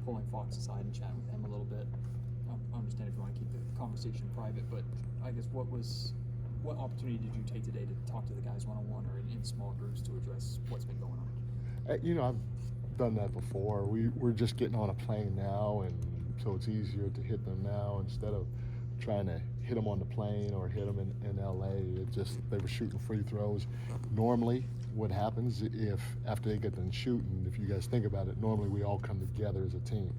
pulling Fox aside and chatting with him a little bit. I understand if you want to keep the conversation private, but I guess what opportunity did you take today to talk to the guys one-on-one or in small groups to address what's been going on? I've done that before. We're just getting on a plane now, and so it's easier to hit them now instead of trying to hit them on the plane or hit them in LA. They were shooting free throws. Normally, what happens if after they get done shooting, if you guys think about it, normally we all come together as a team.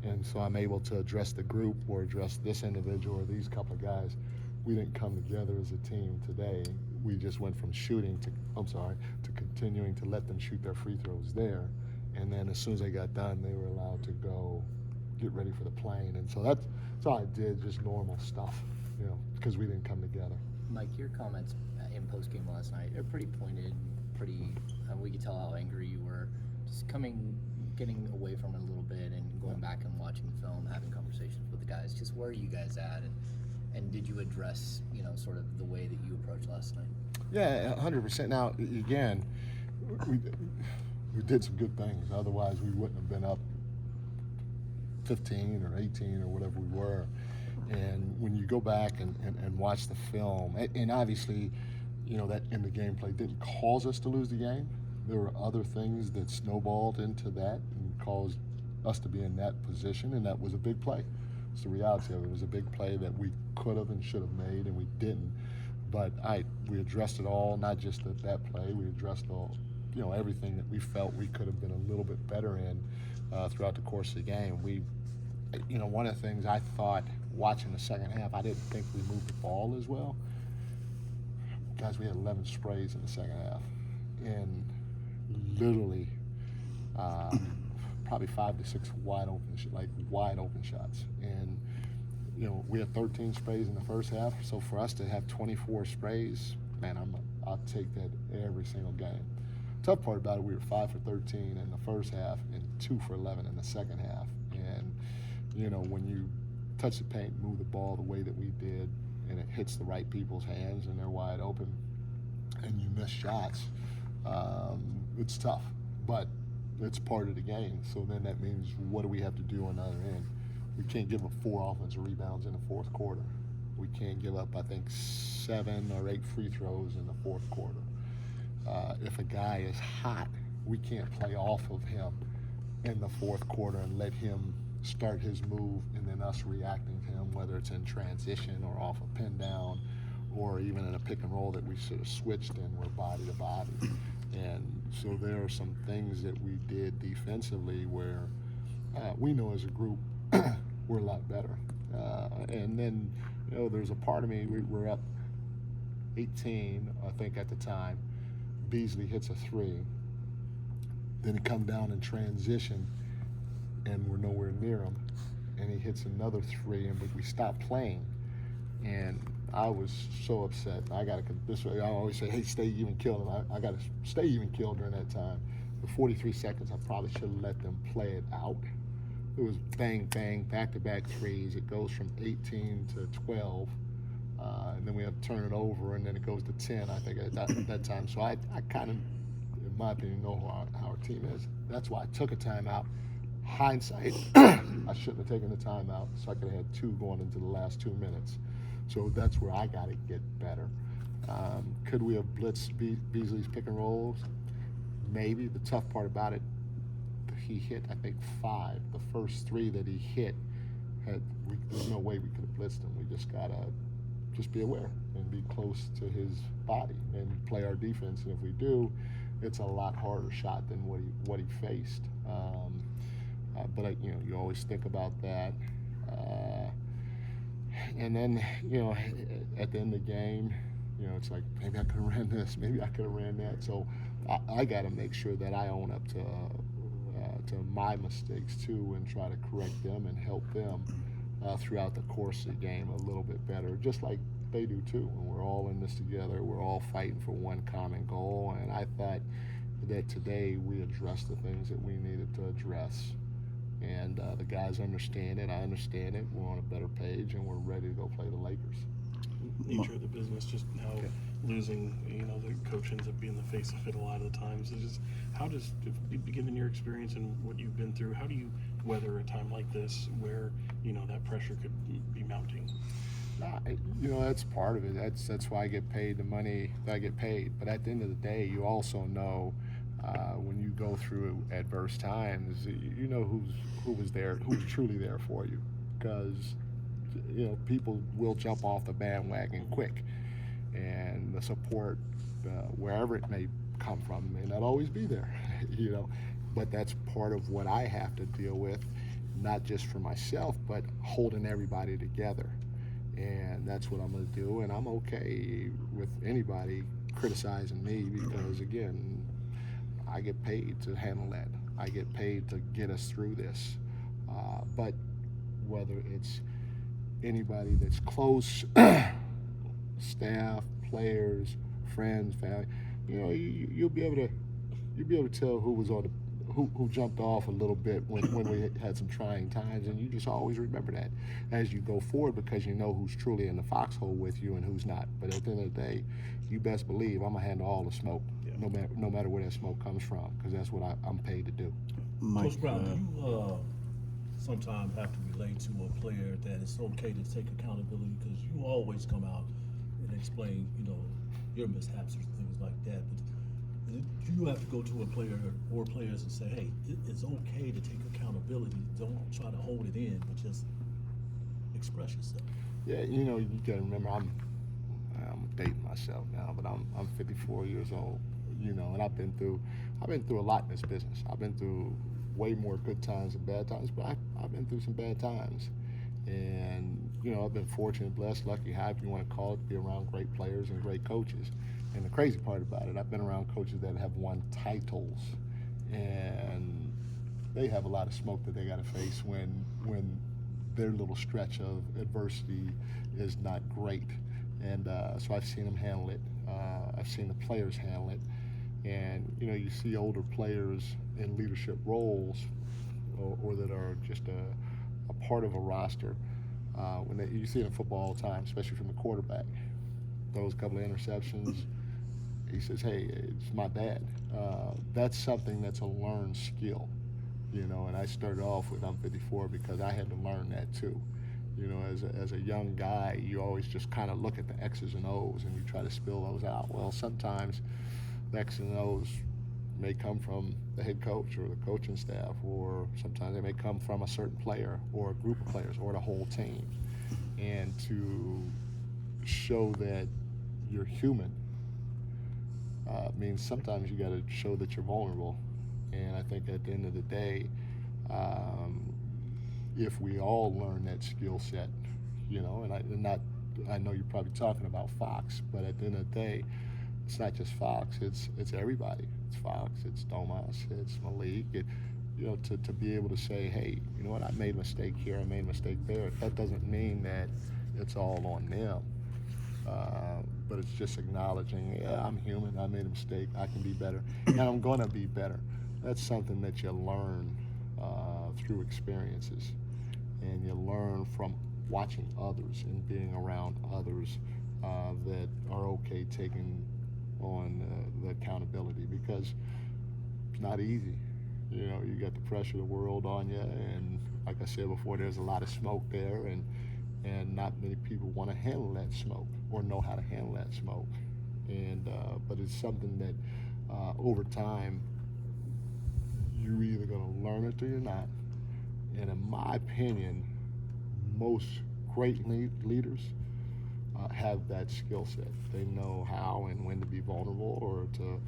And so I'm able to address the group or address this individual or these couple of guys. We didn't come together as a team today. We just went from to continuing to let them shoot their free throws there. And then as soon as they got done, they were allowed to go get ready for the plane. And so that's all I did, just normal stuff, because we didn't come together. Mike, your comments in post-game last night are pretty pointed, we could tell how angry you were. Just getting away from it a little bit and going back and watching the film, having conversations with the guys. Just where are you guys at, and did you address, sort of the way that you approached last night? Yeah, 100%. Now, again, we did some good things. Otherwise, we wouldn't have been up 15 or 18 or whatever we were. And when you go back and watch the film, and obviously, that in the gameplay didn't cause us to lose the game. There were other things that snowballed into that and caused us to be in that position, and that was a big play. It's the reality of it. It was a big play that we could have and should have made, and we didn't. But we addressed it all, not just that play. We addressed all, everything that we felt we could have been a little bit better in throughout the course of the game. One of the things I thought watching the second half, I didn't think we moved the ball as well. Guys, we had 11 sprays in the second half, and literally probably 5 to 6 wide open shots. And we had 13 sprays in the first half, so for us to have 24 sprays, man, I'll take that every single game. Tough part about it, we were 5 for 13 in the first half and 2 for 11 in the second half. And when you touch the paint, move the ball the way that we did, and it hits the right people's hands and they're wide open, and you miss shots, it's tough. But it's part of the game. So then that means, what do we have to do on the other end? We can't give up 4 offensive rebounds in the fourth quarter. We can't give up, I think, 7 or 8 free throws in the fourth quarter. If a guy is hot, we can't play off of him in the fourth quarter and let him start his move and then us reacting to him, whether it's in transition or off a pin down or even in a pick and roll that we sort of switched in, we're body to body. And so there are some things that we did defensively where we know as a group we're a lot better. And then, there's a part of me, we're up 18, I think at the time. Beasley hits a 3. Then he come down in transition, and we're nowhere near him. And he hits another 3, but we stopped playing. And I was so upset. I always say, hey, stay even killed. And I got to stay even killed during that time. For 43 seconds, I probably should have let them play it out. It was bang, bang, back-to-back 3s. It goes from 18 to 12. And then we have to turn it over, and then it goes to 10, I think, at that time. So I kind of, in my opinion, know how our team is. That's why I took a timeout. Hindsight, I shouldn't have taken the timeout, so I could have had 2 going into the last 2 minutes. So that's where I got to get better. Could we have blitzed Beasley's pick and rolls? Maybe. The tough part about it, he hit, I think, 5. The first 3 that he hit, there's no way we could have blitzed him. We just got to be aware and be close to his body and play our defense. And if we do, it's a lot harder shot than what he faced. But you always think about that. And then, at the end of the game, it's like, maybe I could have ran this, maybe I could have ran that. So I got to make sure that I own up to my mistakes too, and try to correct them and help them throughout the course of the game a little bit better, just like they do too. And we're all in this together. We're all fighting for one common goal. And I thought that today we addressed the things that we needed to address. And the guys understand it. I understand it. We're on a better page, and we're ready to go play the Lakers. Nature of the business, just how losing, the coach ends up being the face of it a lot of the times. It's just, given your experience and what you've been through, how do you weather a time like this where, that pressure could be mounting? That's part of it. That's why I get paid the money that I get paid. But at the end of the day, you also know when you go through adverse times, you know who was there, who's truly there for you, because people will jump off the bandwagon quick, and the support wherever it may come from may not always be there, But that's part of what I have to deal with, not just for myself, but holding everybody together. And that's what I'm going to do, and I'm okay with anybody criticizing me because, again, I get paid to handle that. I get paid to get us through this. But whether it's anybody that's close, staff, players, friends, family, you'll be able to tell who was on the who jumped off a little bit when we had some trying times, and you just always remember that as you go forward, because you know who's truly in the foxhole with you and who's not. But at the end of the day, you best believe I'm gonna handle all the smoke, no matter where that smoke comes from, because that's what I'm paid to do. Mike, Coach Brown, do you sometimes have to relate to a player that it's okay to take accountability, because you always come out and explain, your mishaps or things like that. But do you have to go to a player or players and say, hey, it's okay to take accountability. Don't try to hold it in, but just express yourself. Yeah, you gotta remember I'm dating myself now, but I'm 54 years old, and I've been through a lot in this business. I've been through way more good times than bad times, but I've been through some bad times. And, I've been fortunate, blessed, lucky, however you want to call it, to be around great players and great coaches. And the crazy part about it, I've been around coaches that have won titles, and they have a lot of smoke that they got to face when their little stretch of adversity is not great. And so I've seen them handle it. I've seen the players handle it. And, you see older players in leadership roles or that are just a part of a roster. You see it in football all the time, especially from the quarterback. Throws a couple of interceptions. He says, hey, it's my bad. That's something that's a learned skill, and I started off with I'm 54 because I had to learn that too. As a young guy, you always just kind of look at the X's and O's and you try to spill those out. Well, sometimes the X's and O's may come from the head coach or the coaching staff, or sometimes they may come from a certain player or a group of players or the whole team. And to show that you're human means sometimes you got to show that you're vulnerable. And I think at the end of the day, if we all learn that skill set, I know you're probably talking about Fox, but at the end of the day, it's not just Fox, it's everybody. It's Fox, it's Domas, it's Malik. To be able to say, hey, you know what, I made a mistake here, I made a mistake there. That doesn't mean that it's all on them. But it's just acknowledging, yeah, I'm human, I made a mistake, I can be better, and I'm going to be better. That's something that you learn through experiences, and you learn from watching others and being around others that are okay taking on the accountability, because it's not easy. You got the pressure of the world on you, and like I said before, there's a lot of smoke there, and not many people want to handle that smoke or know how to handle that smoke. And but it's something that over time you're either going to learn it or you're not. And in my opinion, most great leaders have that skill set. They know how and when to be vulnerable or to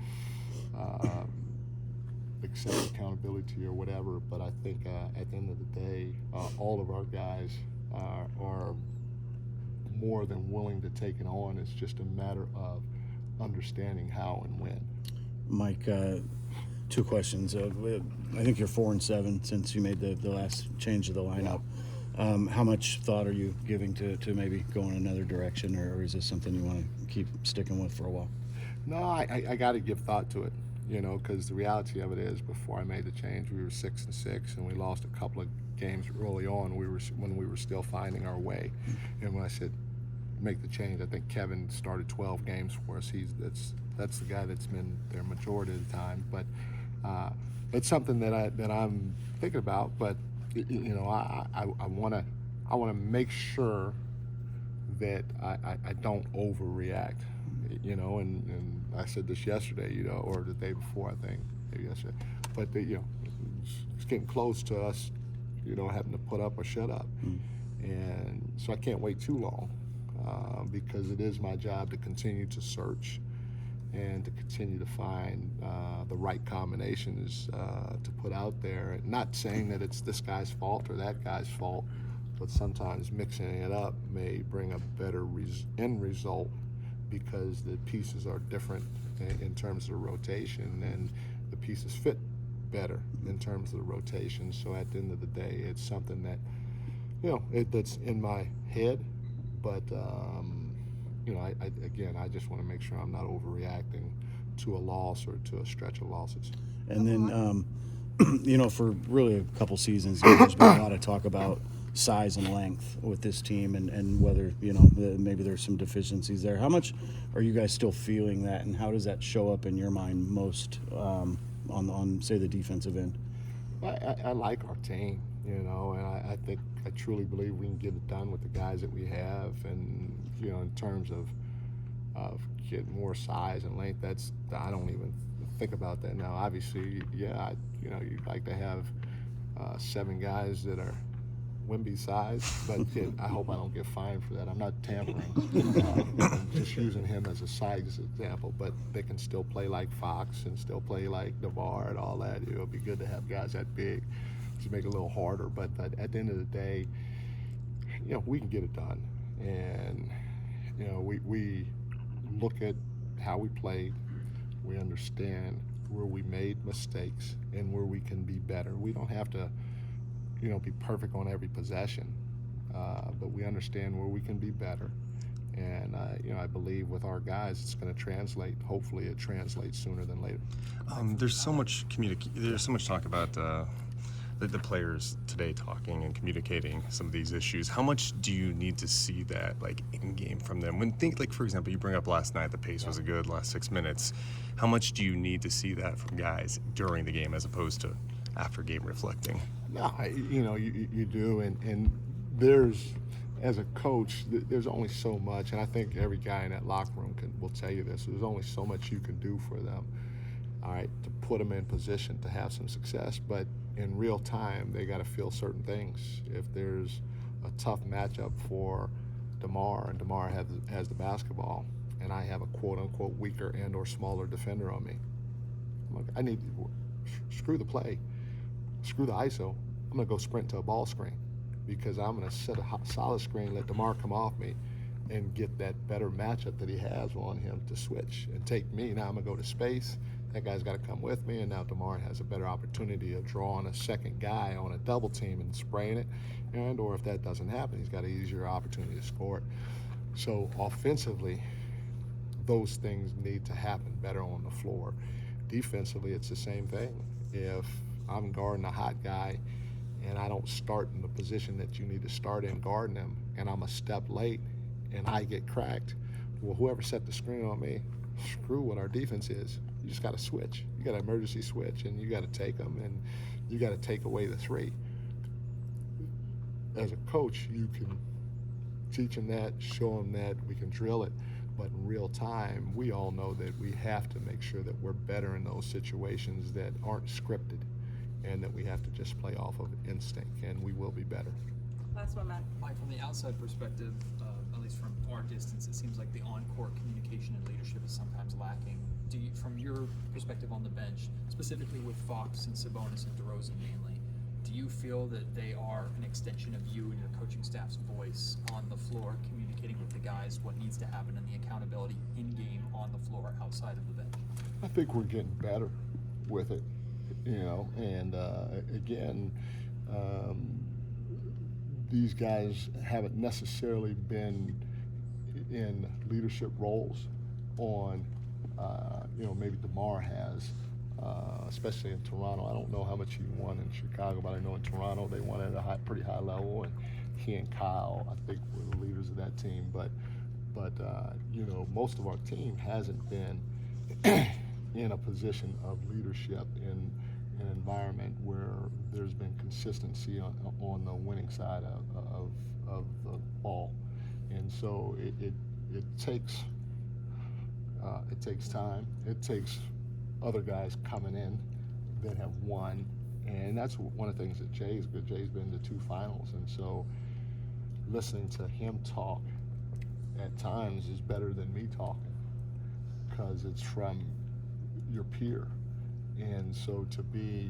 accept accountability or whatever. But I think at the end of the day, all of our guys are more than willing to take it on. It's just a matter of understanding how and when. Mike, two questions. I think you're 4-7 since you made the last change of the lineup. How much thought are you giving to maybe going another direction, or is this something you want to keep sticking with for a while? No, I got to give thought to it, because the reality of it is, before I made the change, we were 6-6, and we lost a couple of games early on. When we were still finding our way, and when I said, make the change. I think Kevin started 12 games for us. That's the guy that's been there majority of the time. But it's something that I'm thinking about. But you know, I want to make sure that I don't overreact. You know, and I said this yesterday, you know, or the day before, I think, maybe yesterday. But you know, it's getting close to us, you know, having to put up or shut up. And so I can't wait too long because it is my job to continue to search and to continue to find the right combinations to put out there. Not saying that it's this guy's fault or that guy's fault, but sometimes mixing it up may bring a better end result because the pieces are different in terms of the rotation and the pieces fit better in terms of the rotation. So at the end of the day, it's something that, you know, that's in my head, but you know, I just want to make sure I'm not overreacting to a loss or to a stretch of losses. And then, you know, for really a couple seasons, you know, there's been a lot of talk about size and length with this team and whether, you know, maybe there's some deficiencies there. How much are you guys still feeling that, and how does that show up in your mind most on say, the defensive end? I like our team, you know, and I truly believe we can get it done with the guys that we have. And, you know, in terms of getting more size and length, I don't even think about that now. Obviously, yeah, you know, you'd like to have 7 guys that are Wemby size, but I hope I don't get fined for that. I'm not tampering. I'm just using him as a size example, but they can still play like Fox and still play like DeVar and all that. It would be good to have guys that big to make it a little harder, but at the end of the day, you know, we can get it done. And, you know, we look at how we played, we understand where we made mistakes and where we can be better. We don't have to, you know, be perfect on every possession, but we understand where we can be better. And, you know, I believe with our guys, it's going to translate. Hopefully it translates sooner than later. There's so much talk about the players today talking and communicating some of these issues. How much do you need to see that, like, in game from them? Like, for example, you bring up last night, the pace was good last 6 minutes. How much do you need to see that from guys during the game as opposed to after game reflecting? No, you know, you do, and there's, as a coach, there's only so much, and I think every guy in that locker room will tell you this. There's only so much you can do for them, all right, to put them in position to have some success. But in real time, they got to feel certain things. If there's a tough matchup for DeMar, and DeMar has the basketball, and I have a quote-unquote weaker and or smaller defender on me, look, I need to screw the play. Screw the ISO, I'm going to go sprint to a ball screen because I'm going to set a solid screen, let DeMar come off me, and get that better matchup that he has on him to switch and take me. Now I'm going to go to space. That guy's got to come with me, and now DeMar has a better opportunity of drawing a second guy on a double team and spraying it. And or if that doesn't happen, he's got an easier opportunity to score it. So offensively, those things need to happen better on the floor. Defensively, it's the same thing. If I'm guarding a hot guy and I don't start in the position that you need to start in guarding him, and I'm a step late and I get cracked, well, whoever set the screen on me, screw what our defense is. You just got to switch. You got to emergency switch, and you got to take them, and you got to take away the 3. As a coach, you can teach them that, show them that, we can drill it. But in real time, we all know that we have to make sure that we're better in those situations that aren't scripted, and that we have to just play off of instinct, and we will be better. Last one, Matt. Mike, from the outside perspective, at least from our distance, it seems like the on-court communication and leadership is sometimes lacking. From your perspective on the bench, specifically with Fox and Sabonis and DeRozan mainly, do you feel that they are an extension of you and your coaching staff's voice on the floor, communicating with the guys what needs to happen and the accountability in-game, on the floor, outside of the bench? I think we're getting better with it, you know, and again, these guys haven't necessarily been in leadership roles on, you know, maybe DeMar has, especially in Toronto. I don't know how much he won in Chicago, but I know in Toronto they won at a pretty high level, and he and Kyle, I think, were the leaders of that team. But But you know, most of our team hasn't been in a position of leadership in an environment where there's been consistency on the winning side of the ball, and so it takes time. It takes other guys coming in that have won, and that's one of the things that Jay's good. Jay's been to 2 finals, and so listening to him talk at times is better than me talking, because it's from your peer. And so to be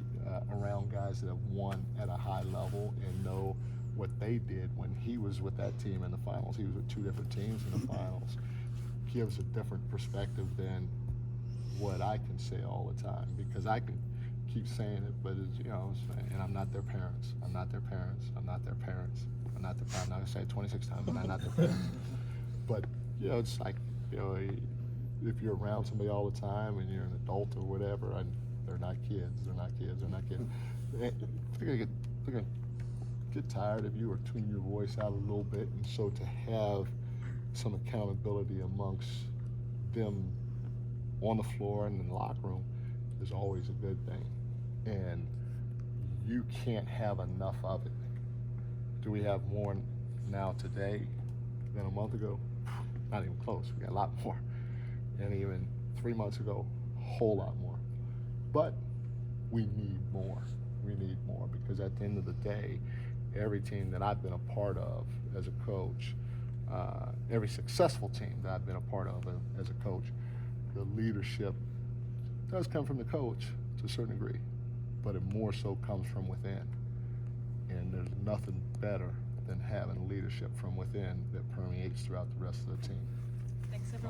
around guys that have won at a high level and know what they did when he was with that team in the finals, he was with 2 different teams in the finals, gives a different perspective than what I can say all the time, because I can keep saying it, but it's, you know, and I'm not their parents. I'm not their parents. I'm not their parents. I'm not their parents. I'm not gonna say it 26 times, but I'm not their parents. But you know, it's like, you know, if you're around somebody all the time and you're an adult or whatever, and they're not kids. They're not kids. They're not kids. They're gonna get tired of you or tune your voice out a little bit, and so to have some accountability amongst them on the floor and in the locker room is always a good thing, and you can't have enough of it. Do we have more now today than a month ago? Not even close. We got a lot more. And even 3 months ago, a whole lot more. But we need more. We need more, because at the end of the day, every team that I've been a part of as a coach, every successful team that I've been a part of as a coach, the leadership does come from the coach to a certain degree, but it more so comes from within. And there's nothing better than having leadership from within that permeates throughout the rest of the team. Thanks, everyone.